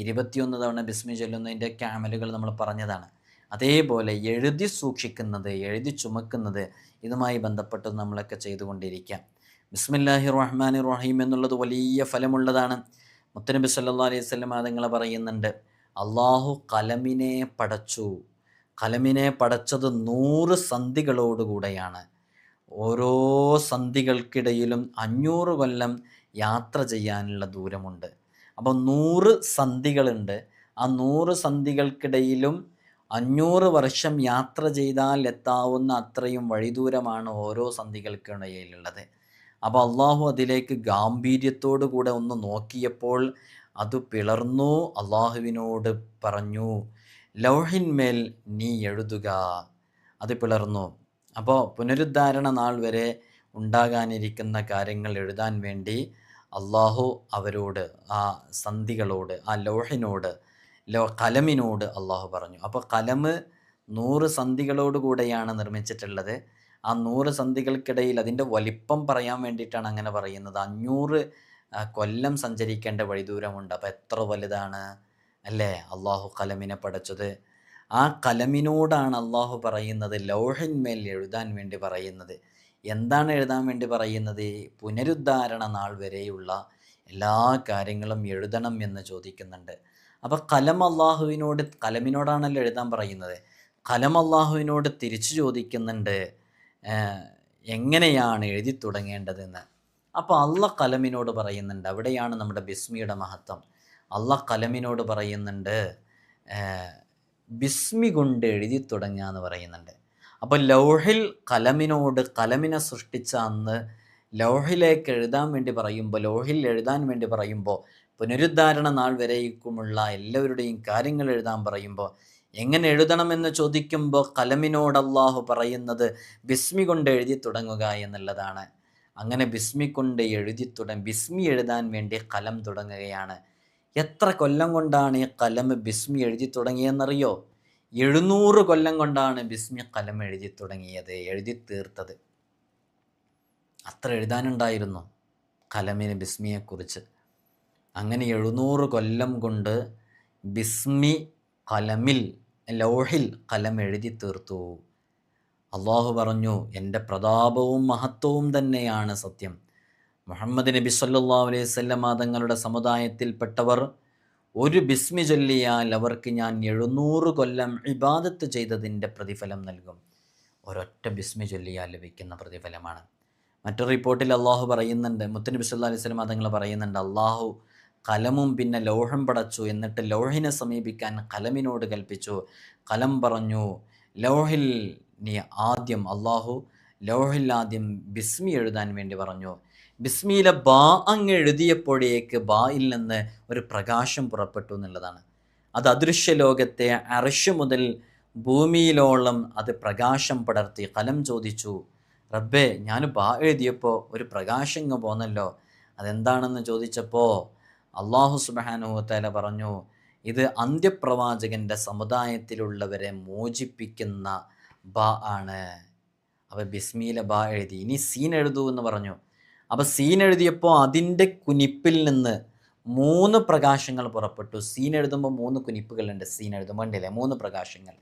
21 തവണ ബിസ്മി ചൊല്ലുന്നതിൻ്റെയൊക്കെ അമലുകൾ നമ്മൾ പറഞ്ഞതാണ്. അതേപോലെ എഴുതി സൂക്ഷിക്കുന്നത്, എഴുതി ചുമക്കുന്നത്, ഇതുമായി ബന്ധപ്പെട്ട് നമ്മളൊക്കെ ചെയ്തുകൊണ്ടിരിക്കാം. ബിസ്മില്ലാഹി റഹ്മാൻ റഹീം എന്നുള്ളത് വലിയ ഫലമുള്ളതാണ്. മുത്തനബി സല്ലല്ലാഹു അലൈഹി വസല്ലം തങ്ങൾ പറയുന്നുണ്ട്, അള്ളാഹു കലമിനെ പടച്ചു. കലമിനെ പടച്ചത് 100 സന്ധികളോടുകൂടെയാണ്. ഓരോ സന്ധികൾക്കിടയിലും 500 കൊല്ലം യാത്ര ചെയ്യാനുള്ള ദൂരമുണ്ട്. അപ്പോൾ 100 സന്ധികളുണ്ട്. ആ 100 സന്ധികൾക്കിടയിലും 500 വർഷം യാത്ര ചെയ്താൽ എത്താവുന്ന അത്രയും വഴിദൂരമാണ് ഓരോ സന്ധികൾക്കിടയിലുള്ളത്. അപ്പോൾ അള്ളാഹു അതിലേക്ക് ഗാംഭീര്യത്തോടു കൂടെ ഒന്ന് നോക്കിയപ്പോൾ അത് പിളർന്നു. അള്ളാഹുവിനോട് പറഞ്ഞു, ലൗഹിന്മേൽ നീ എഴുതുക. അത് പിളർന്നു. അപ്പോൾ പുനരുദ്ധാരണ നാൾ വരെ ഉണ്ടാകാനിരിക്കുന്ന കാര്യങ്ങൾ എഴുതാൻ വേണ്ടി അള്ളാഹു അവരോട്, ആ സന്ധികളോട്, ആ ലൗഹിനോട്, കലമിനോട് അള്ളാഹു പറഞ്ഞു. അപ്പോൾ കലമ് 100 സന്ധികളോടുകൂടെയാണ് നിർമ്മിച്ചിട്ടുള്ളത്. ആ 100 സന്ധികൾക്കിടയിൽ അതിൻ്റെ വലിപ്പം പറയാൻ വേണ്ടിയിട്ടാണ് അങ്ങനെ പറയുന്നത്. 500 കൊല്ലം സഞ്ചരിക്കേണ്ട വഴിദൂരമുണ്ട്. അപ്പോൾ എത്ര വലുതാണ് അല്ലേ അള്ളാഹു കലമിനെ പടച്ചത്. ആ കലമിനോടാണ് അള്ളാഹു പറയുന്നത് ലൗഹിന്മേൽ എഴുതാൻ വേണ്ടി പറയുന്നത്. എന്താണ് എഴുതാൻ വേണ്ടി പറയുന്നത്? പുനരുദ്ധാരണ നാൾ വരെയുള്ള എല്ലാ കാര്യങ്ങളും എഴുതണം എന്ന് ചോദിക്കുന്നുണ്ട്. അപ്പോൾ കലം അള്ളാഹുവിനോട്, കലമിനോടാണല്ലോ എഴുതാൻ പറയുന്നത്, കലം അള്ളാഹുവിനോട് തിരിച്ചു ചോദിക്കുന്നുണ്ട് എങ്ങനെയാണ് എഴുതി തുടങ്ങേണ്ടതെന്ന്. അപ്പോൾ അള്ളാഹ് കലമിനോട് പറയുന്നുണ്ട്, അവിടെയാണ് നമ്മുടെ ബിസ്മിയുടെ മഹത്വം. അള്ളാഹ് കലമിനോട് പറയുന്നുണ്ട് ബിസ്മി കൊണ്ട് എഴുതി തുടങ്ങുക എന്ന് പറയുന്നുണ്ട്. അപ്പോൾ ലൗഹിൽ കലമിനോട്, കലമിനെ സൃഷ്ടിച്ച അന്ന് ലൗഹിലേക്ക് എഴുതാൻ വേണ്ടി പറയുമ്പോൾ, ലൗഹിൽ എഴുതാൻ വേണ്ടി പറയുമ്പോൾ, പുനരുദ്ധാരണ നാൾ വരേക്കുമുള്ള എല്ലാവരുടെയും കാര്യങ്ങൾ എഴുതാൻ പറയുമ്പോൾ എങ്ങനെ എഴുതണമെന്ന് ചോദിക്കുമ്പോൾ കലമിനോട് അല്ലാഹു പറയുന്നത് ബിസ്മി കൊണ്ട് എഴുതി തുടങ്ങുക എന്നുള്ളതാണ്. അങ്ങനെ ബിസ്മി കൊണ്ട് ബിസ്മി എഴുതാൻ വേണ്ടി കലം തുടങ്ങുകയാണ്. എത്ര കൊല്ലം കൊണ്ടാണ് ഈ കലം ബിസ്മി എഴുതി തുടങ്ങിയെന്നറിയോ? 700 കൊല്ലം കൊണ്ടാണ് ബിസ്മി കലം എഴുതി തുടങ്ങിയത്, എഴുതി തീർത്തത്. അത്ര എഴുതാനുണ്ടായിരുന്നു കലമിന് ബിസ്മിയെക്കുറിച്ച്. അങ്ങനെ 700 കൊല്ലം കൊണ്ട് ബിസ്മി കലമിൽ, ലൗഹിൽ കലം എഴുതി തീർത്തു. അള്ളാഹു പറഞ്ഞു, എൻ്റെ പ്രതാപവും മഹത്വവും തന്നെയാണ് സത്യം. മുഹമ്മദ് നബി സല്ലല്ലാഹു അലൈഹി വസല്ലം തങ്ങളുടെ സമുദായത്തിൽപ്പെട്ടവർ ഒരു ബിസ്മി ചൊല്ലിയാൽ അവർക്ക് ഞാൻ 700 കൊല്ലം ഇബാദത്ത് ചെയ്തതിൻ്റെ പ്രതിഫലം നൽകും. ഒരൊറ്റ ബിസ്മി ചൊല്ലിയാൽ ലഭിക്കുന്ന പ്രതിഫലമാണ്. മറ്റൊരു റിപ്പോർട്ടിൽ അള്ളാഹു പറയുന്നുണ്ട്, മുത്തുനബി സല്ലല്ലാഹു അലൈഹി വസല്ലം തങ്ങൾ പറയുന്നുണ്ട്, അള്ളാഹു കലമും പിന്നെ ലൗഹം പടച്ചു, എന്നിട്ട് ലൗഹിനെ സമീപിക്കാൻ കലമിനോട് കൽപ്പിച്ചു. കലം പറഞ്ഞു, ലൗഹിൽ നീ ആദ്യം, അള്ളാഹു ലൗഹിൽ ആദ്യം ബിസ്മി എഴുതാൻ വേണ്ടി പറഞ്ഞു. ബിസ്മിയിലെ ബാ അങ്ങ് എഴുതിയപ്പോഴേക്ക് ബായിൽ നിന്ന് ഒരു പ്രകാശം പുറപ്പെട്ടു എന്നുള്ളതാണ്. അത് അദൃശ്യ ലോകത്തെ അർശ് മുതൽ ഭൂമിയിലോളം അത് പ്രകാശം പടർത്തി. കലം ചോദിച്ചു, റബ്ബേ, ഞാൻ ബാ എഴുതിയപ്പോൾ ഒരു പ്രകാശം ഇങ്ങ് പോന്നല്ലോ, അതെന്താണെന്ന് ചോദിച്ചപ്പോൾ അള്ളാഹു സുബ്ഹാനഹു വ തആല പറഞ്ഞു, ഇത് അന്ത്യപ്രവാചകൻ്റെ സമുദായത്തിലുള്ളവരെ മോചിപ്പിക്കുന്ന ബാ ആണ്. അപ്പോൾ ബിസ്മിയിലെ ബാ എഴുതി. ഇനി സീൻ എഴുതൂ എന്ന് പറഞ്ഞു. അപ്പോൾ സീൻ എഴുതിയപ്പോൾ അതിൻ്റെ കുനിപ്പിൽ നിന്ന് 3 പ്രകാശങ്ങൾ പുറപ്പെട്ടു. സീൻ എഴുതുമ്പോൾ 3 കുനിപ്പുകളുണ്ട്. സീൻ എഴുതുമ്പോൾ ഉണ്ടല്ലേ 3 പ്രകാശങ്ങൾ.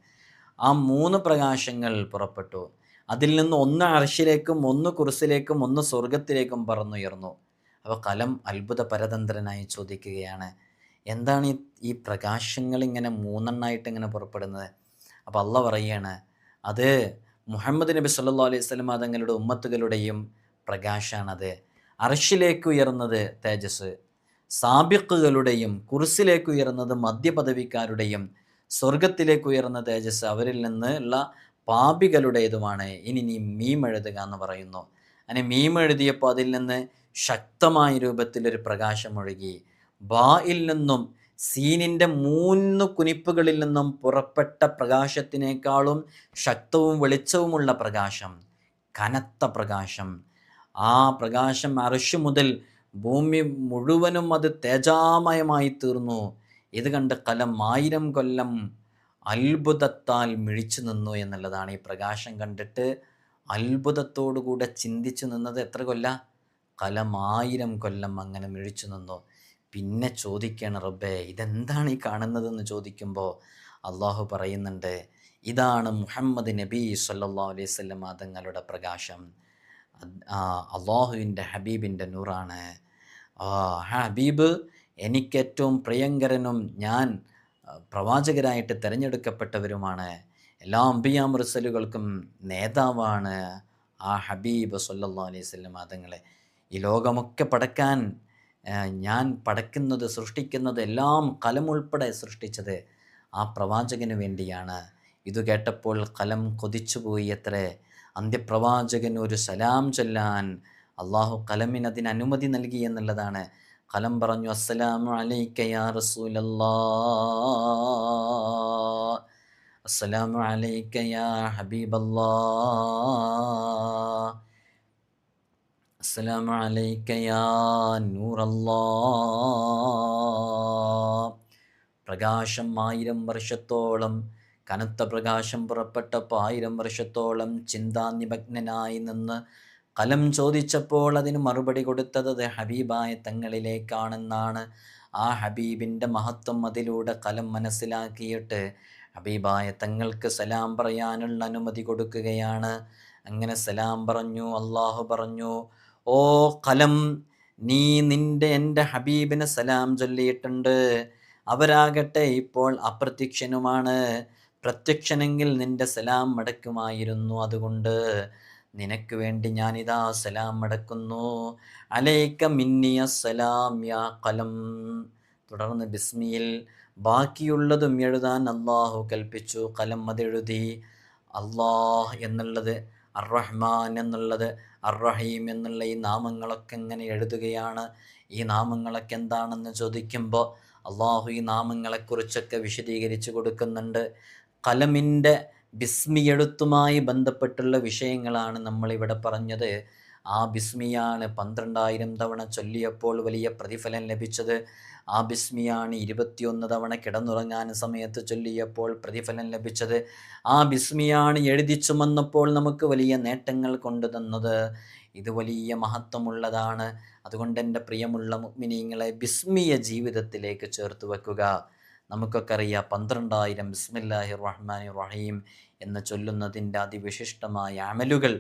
ആ 3 പ്രകാശങ്ങൾ പുറപ്പെട്ടു. അതിൽ നിന്ന് ഒന്ന് അർശിലേക്കും, ഒന്ന് കുർസിലേക്കും, ഒന്ന് സ്വർഗത്തിലേക്കും പറന്നുയർന്നു. അപ്പോൾ കലം അത്ഭുത പരതന്ത്രനായി ചോദിക്കുകയാണ്, എന്താണ് ഈ പ്രകാശങ്ങൾ ഇങ്ങനെ 3 എണ്ണമായിട്ട് ഇങ്ങനെ പുറപ്പെടുന്നത്? അപ്പോൾ അള്ളാഹ് പറയുകയാണ്, അത് മുഹമ്മദ് നബി സല്ലല്ലാഹു അലൈഹി വസല്ലം തങ്ങളുടെ ഉമ്മത്തുകളുടെയും പ്രകാശാണത്. അർശിലേക്ക് ഉയർന്നത് തേജസ്, സാബിഖുകളുടെയും കുർസിലേക്ക് ഉയർന്നത് മധ്യപദവിക്കാരുടെയും, സ്വർഗത്തിലേക്ക് ഉയർന്ന തേജസ് അവരിൽ നിന്നുള്ള പാപികളുടേതുമാണ്. ഇനി നീ മീം എഴുതുക എന്ന് പറയുന്നു. അങ്ങനെ മീം എഴുതിയപ്പോൾ അതിൽ നിന്ന് ശക്തമായ രൂപത്തിലൊരു പ്രകാശം ഒഴുകി. ബായിൽ നിന്നും സീനിൻ്റെ 3 കുനിപ്പുകളിൽ നിന്നും പുറപ്പെട്ട പ്രകാശത്തിനേക്കാളും ശക്തവും വെളിച്ചവുമുള്ള പ്രകാശം, കനത്ത പ്രകാശം. ആ പ്രകാശം അർശ് മുതൽ ഭൂമി മുഴുവനും അത് തേജാമയമായി തീർന്നു. ഇത് കണ്ട് കലം 1000 കൊല്ലം അത്ഭുതത്താൽ മിഴിച്ചു നിന്നു എന്നുള്ളതാണ്. ഈ പ്രകാശം കണ്ടിട്ട് അത്ഭുതത്തോടുകൂടെ ചിന്തിച്ചു നിന്നത് എത്ര കൊല്ലം? കലം 1000 കൊല്ലം അങ്ങനെ മിഴിച്ചു നിന്നു. പിന്നെ ചോദിക്കുകയാണ്, റബ്ബേ, ഇതെന്താണ് ഈ കാണുന്നതെന്ന് ചോദിക്കുമ്പോൾ അള്ളാഹു പറയുന്നുണ്ട്, ഇതാണ് മുഹമ്മദ് നബി സല്ലല്ലാഹു അലൈഹി വസല്ലം തങ്ങളുടെ പ്രകാശം. അള്ളാഹുവിൻ്റെ ഹബീബിൻ്റെ നൂറാണ്. ഹബീബ് എനിക്കേറ്റവും പ്രിയങ്കരനും ഞാൻ പ്രവാചകരായിട്ട് തിരഞ്ഞെടുക്കപ്പെട്ടവരുമാണ്. എല്ലാ അംബിയാ മുർസലുകൾക്കും നേതാവാണ് ആ ഹബീബ് സല്ലല്ലാഹു അലൈഹി വസല്ലം തങ്ങളെ. ഈ ലോകമൊക്കെ പടക്കാൻ ഞാൻ പടക്കുന്നത്, സൃഷ്ടിക്കുന്നത് എല്ലാം കലമുൾപ്പെടെ സൃഷ്ടിച്ചത് ആ പ്രവാചകന് വേണ്ടിയാണ്. ഇത് കേട്ടപ്പോൾ കലം കൊതിച്ചുപോയി അത്രേ. അന്ത്യപ്രവാചകൻ ഒരു സലാം ചൊല്ലാൻ അള്ളാഹു കലമിന് അതിന് അനുമതി നൽകി എന്നുള്ളതാണ്. കലം പറഞ്ഞു, അസ്സലാമു അലൈക യാ റസൂലല്ലാഹ്, അസ്സലാമു അലൈക യാ ഹബീബല്ലാഹ്, അസ്സലാമു അലൈക യാ നൂറല്ലാഹ്. പ്രകാശം 1000 വർഷത്തോളം, കനത്ത പ്രകാശം പുറപ്പെട്ടപ്പോൾ 1000 വർഷത്തോളം ചിന്താനിമഗ്നനായി നിന്ന് കലം ചോദിച്ചപ്പോൾ അതിന് മറുപടി കൊടുത്തത് ഹബീബായ തങ്ങളിലേക്കാണെന്നാണ്. ആ ഹബീബിൻ്റെ മഹത്വം അതിലൂടെ കലം മനസ്സിലാക്കിയിട്ട് ഹബീബായ തങ്ങൾക്ക് സലാം പറയാനുള്ള അനുമതി കൊടുക്കുകയാണ്. അങ്ങനെ സലാം പറഞ്ഞു. അള്ളാഹു പറഞ്ഞു, ഓ കലം, നീ എൻ്റെ ഹബീബിന് സലാം ചൊല്ലിയിട്ടുണ്ട്. അവരാകട്ടെ ഇപ്പോൾ അപ്രത്യക്ഷനുമാണ്. പ്രത്യക്ഷനെങ്കിൽ നിന്റെ സലാം മടക്കുമായിരുന്നു. അതുകൊണ്ട് നിനക്ക് വേണ്ടി ഞാനിതാ സലാം മടക്കുന്നു. അലൈക മിന്നിയ സലാം യാ ഖലം. തുടർന്ന് ബിസ്മിയിൽ ബാക്കിയുള്ളതും എഴുതാൻ അള്ളാഹു കൽപ്പിച്ചു. കലം അതെഴുതി. അള്ളാഹ് എന്നുള്ളത്, അർ-റഹ്മാൻ എന്നുള്ളത്, അർ-റഹീം എന്നുള്ള ഈ നാമങ്ങളൊക്കെ ഇങ്ങനെ എഴുതുകയാണ്. ഈ നാമങ്ങളൊക്കെ എന്താണെന്ന് ചോദിക്കുമ്പോൾ അള്ളാഹു ഈ നാമങ്ങളെക്കുറിച്ചൊക്കെ വിശദീകരിച്ചു കൊടുക്കുന്നുണ്ട്. കലമിൻ്റെ ബിസ്മി എഴുത്തുമായി ബന്ധപ്പെട്ടുള്ള വിഷയങ്ങളാണ് നമ്മളിവിടെ പറഞ്ഞത്. ആ ബിസ്മിയാണ് 12,000 തവണ ചൊല്ലിയപ്പോൾ വലിയ പ്രതിഫലം ലഭിച്ചത്. ആ ബിസ്മിയാണ് 21 തവണ കിടന്നുറങ്ങാൻ സമയത്ത് ചൊല്ലിയപ്പോൾ പ്രതിഫലം ലഭിച്ചത്. ആ ബിസ്മിയാണ് എഴുതി ചുമന്നപ്പോൾ നമുക്ക് വലിയ നേട്ടങ്ങൾ കൊണ്ടു തന്നത്. ഇത് വലിയ മഹത്വമുള്ളതാണ്. അതുകൊണ്ട് എൻ്റെ പ്രിയമുള്ള മുഅ്മിനീങ്ങളെ, ബിസ്മിയെ ജീവിതത്തിലേക്ക് ചേർത്ത് വെക്കുക. നമുക്കൊക്കെ അറിയാം 12,000 ബിസ്മില്ലാഹിർ റഹ്മാനിർ റഹീം എന്ന് ചൊല്ലുന്നതിൻ്റെ അതിവിശിഷ്ടമായ അമലുകൾ.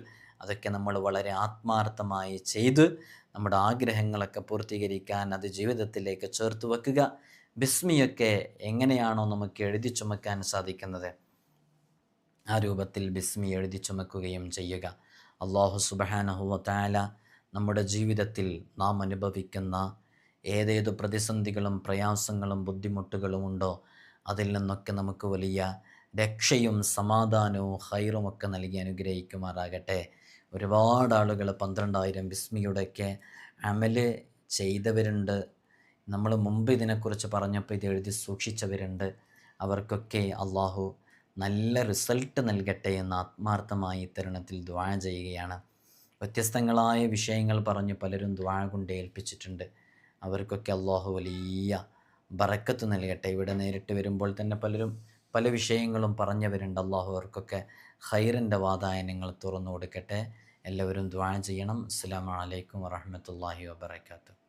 അതൊക്കെ നമ്മൾ വളരെ ആത്മാർത്ഥമായി ചെയ്ത് നമ്മുടെ ആഗ്രഹങ്ങളൊക്കെ പൂർത്തീകരിക്കാൻ അത് ജീവിതത്തിലേക്ക് ചേർത്ത് വെക്കുക. ബിസ്മിയൊക്കെ എങ്ങനെയാണോ നമുക്ക് എഴുതി ചുമക്കാൻ സാധിക്കുന്നത്, ആ രൂപത്തിൽ ബിസ്മി എഴുതി ചുമക്കുകയും ചെയ്യുക. അല്ലാഹു സുബ്ഹാനഹു വ തആല നമ്മുടെ ജീവിതത്തിൽ നാം അനുഭവിക്കുന്ന ഏതേതു പ്രതിസന്ധികളും പ്രയാസങ്ങളും ബുദ്ധിമുട്ടുകളും ഉണ്ടോ അതിൽ നിന്നൊക്കെ നമുക്ക് വലിയ രക്ഷയും സമാധാനവും ഖൈറുമൊക്കെ നൽകി അനുഗ്രഹിക്കുമാറാകട്ടെ. ഒരുപാട് ആളുകൾ 12,000 ബിസ്മിയുടെയൊക്കെ അമല് ചെയ്തവരുണ്ട്. നമ്മൾ മുമ്പ് ഇതിനെക്കുറിച്ച് പറഞ്ഞപ്പോൾ ഇത് എഴുതി സൂക്ഷിച്ചവരുണ്ട്. അവർക്കൊക്കെ അള്ളാഹു നല്ല റിസൾട്ട് നൽകട്ടെ എന്ന് ആത്മാർത്ഥമായി ഇത്തരുണത്തിൽ ദുആ ചെയ്യുകയാണ്. വ്യത്യസ്തങ്ങളായ വിഷയങ്ങൾ പറഞ്ഞ് പലരും ദുആ കൊണ്ട് ഏൽപ്പിച്ചിട്ടുണ്ട്. അവർക്കൊക്കെ അള്ളാഹു വലിയ ബറക്കത്ത് നൽകട്ടെ. ഇവിടെ നേരിട്ട് വരുമ്പോൾ തന്നെ പലരും പല വിഷയങ്ങളും പറഞ്ഞവരുണ്ട്. അള്ളാഹു അവർക്കൊക്കെ ഖൈറിൻ്റെ വാതായനങ്ങൾ തുറന്നു കൊടുക്കട്ടെ. എല്ലാവരും ദുആ ചെയ്യണം. അസ്സലാമു അലൈക്കും വറഹ്മത്തുള്ളാഹി വബറകാതുഹു.